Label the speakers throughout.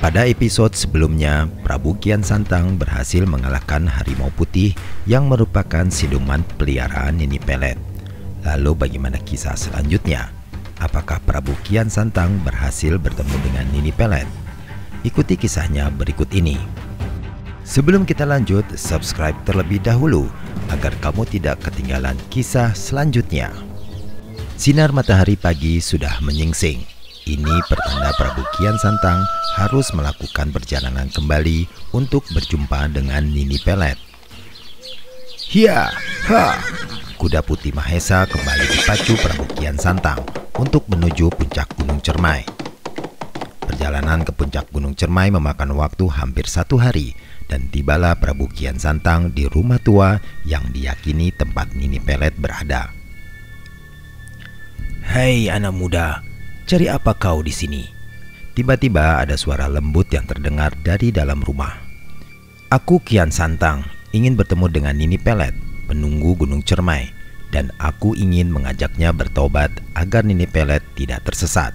Speaker 1: Pada episode sebelumnya, Prabu Kian Santang berhasil mengalahkan harimau putih yang merupakan siluman peliharaan Nini Pelet. Lalu bagaimana kisah selanjutnya? Apakah Prabu Kian Santang berhasil bertemu dengan Nini Pelet? Ikuti kisahnya berikut ini. Sebelum kita lanjut, subscribe terlebih dahulu agar kamu tidak ketinggalan kisah selanjutnya. Sinar matahari pagi sudah menyingsing. Ini pertanda Prabu Kian Santang harus melakukan perjalanan kembali untuk berjumpa dengan Nini Pelet. Hiya, ha! Kuda putih Mahesa kembali dipacu Prabu Kian Santang untuk menuju puncak Gunung Cermai. Perjalanan ke puncak Gunung Cermai memakan waktu hampir 1 hari dan tibalah Prabu Kian Santang di rumah tua yang diyakini tempat Nini Pelet berada. "Hei anak muda, cari apa kau di sini?" Tiba-tiba ada suara lembut yang terdengar dari dalam rumah. "Aku Kian Santang, ingin bertemu dengan Nini Pelet, penunggu Gunung Cermai, dan aku ingin mengajaknya bertobat agar Nini Pelet tidak tersesat."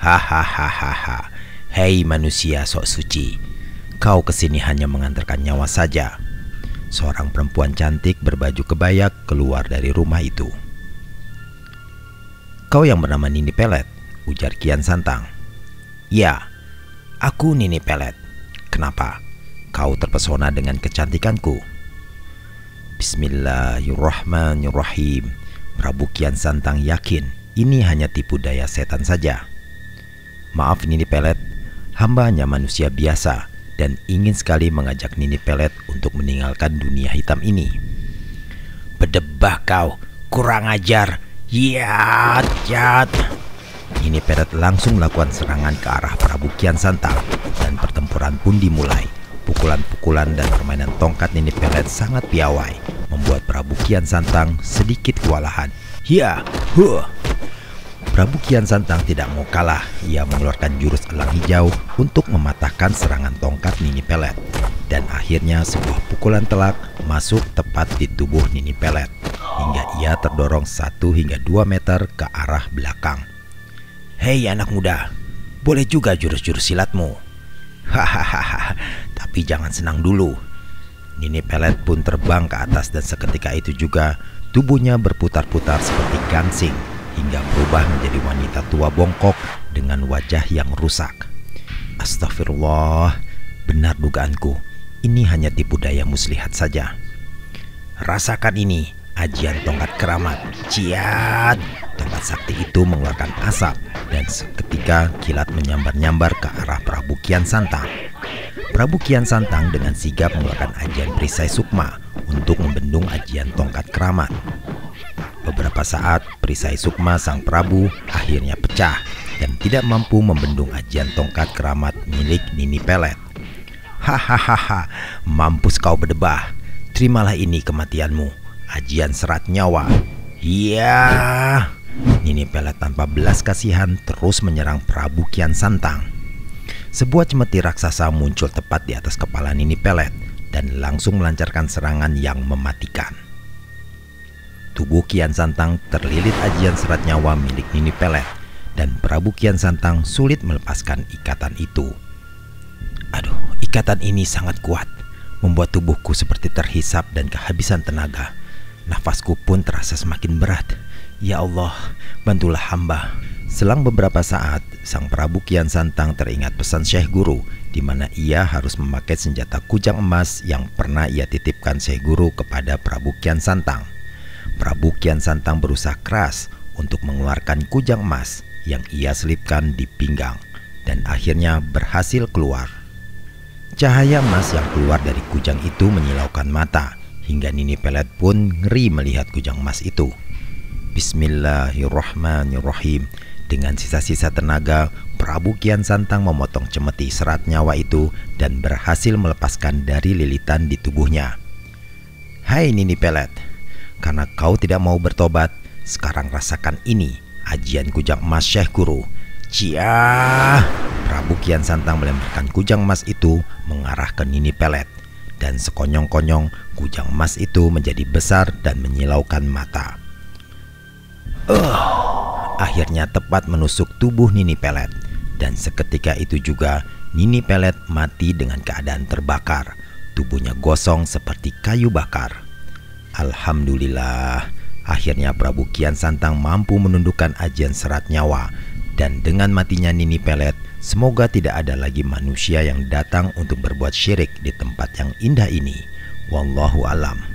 Speaker 1: "Hahaha, hei manusia sok suci, kau kesini hanya mengantarkan nyawa saja." Seorang perempuan cantik berbaju kebaya keluar dari rumah itu. "Kau yang bernama Nini Pelet?" ujar Kian Santang. "Ya, aku Nini Pelet. Kenapa? Kau terpesona dengan kecantikanku?" Bismillahirrahmanirrahim. Prabu Kian Santang yakin ini hanya tipu daya setan saja. "Maaf Nini Pelet, hamba hanya manusia biasa dan ingin sekali mengajak Nini Pelet untuk meninggalkan dunia hitam ini." "Berdebah kau, kurang ajar. Yat. Nini Pelet langsung melakukan serangan ke arah Prabu Kian Santang dan pertempuran pun dimulai. Pukulan-pukulan dan permainan tongkat Nini Pelet sangat piawai, membuat Prabu Kian Santang sedikit kewalahan. Hiya, huh. Prabu Kian Santang tidak mau kalah. Ia mengeluarkan jurus elang hijau untuk mematahkan serangan tongkat Nini Pelet. Dan akhirnya sebuah pukulan telak masuk tepat di tubuh Nini Pelet, hingga ia terdorong 1 hingga 2 meter ke arah belakang. "Hei anak muda, boleh juga jurus-jurus silatmu." "Hahaha, tapi jangan senang dulu." Nini Pelet pun terbang ke atas dan seketika itu juga tubuhnya berputar-putar seperti gangsing hingga berubah menjadi wanita tua bongkok dengan wajah yang rusak. Astagfirullah, benar dugaanku, ini hanya tipu daya muslihat saja. "Rasakan ini, ajian tongkat keramat." Ciat! Tongkat sakti itu mengeluarkan asap dan seketika kilat menyambar-nyambar ke arah Prabu Kian Santang. Prabu Kian Santang dengan sigap mengeluarkan ajian perisai sukma untuk membendung ajian tongkat keramat. Beberapa saat perisai sukma sang Prabu akhirnya pecah dan tidak mampu membendung ajian tongkat keramat milik Nini Pelet. "Hahaha, mampus kau berdebah. Terimalah ini kematianmu, ajian serat nyawa." Iya. Nini Pelet tanpa belas kasihan terus menyerang Prabu Kian Santang. Sebuah cemeti raksasa muncul tepat di atas kepala Nini Pelet dan langsung melancarkan serangan yang mematikan. Tubuh Kian Santang terlilit ajian serat nyawa milik Nini Pelet dan Prabu Kian Santang sulit melepaskan ikatan itu. Aduh, ikatan ini sangat kuat, membuat tubuhku seperti terhisap dan kehabisan tenaga. Nafasku pun terasa semakin berat. Ya Allah, bantulah hamba. Selang beberapa saat, sang Prabu Kian Santang teringat pesan Syekh Guru, di mana ia harus memakai senjata kujang emas yang pernah ia titipkan Syekh Guru kepada Prabu Kian Santang. Prabu Kian Santang berusaha keras untuk mengeluarkan kujang emas yang ia selipkan di pinggang, dan akhirnya berhasil keluar. Cahaya emas yang keluar dari kujang itu menyilaukan mata, hingga Nini Pelet pun ngeri melihat kujang emas itu. Bismillahirrahmanirrahim. Dengan sisa-sisa tenaga, Prabu Kian Santang memotong cemeti serat nyawa itu dan berhasil melepaskan dari lilitan di tubuhnya. "Hai Nini Pelet, karena kau tidak mau bertobat, sekarang rasakan ini, ajian kujang emas Syekh Guru." Cia! Prabu Kian Santang melemparkan kujang emas itu mengarah ke Nini Pelet, dan sekonyong-konyong kujang emas itu menjadi besar dan menyilaukan mata. Akhirnya tepat menusuk tubuh Nini Pelet, dan seketika itu juga Nini Pelet mati dengan keadaan terbakar. Tubuhnya gosong seperti kayu bakar. Alhamdulillah, akhirnya Prabu Kian Santang mampu menundukkan ajian serat nyawa. Dan dengan matinya Nini Pelet, semoga tidak ada lagi manusia yang datang untuk berbuat syirik di tempat yang indah ini. Wallahu alam.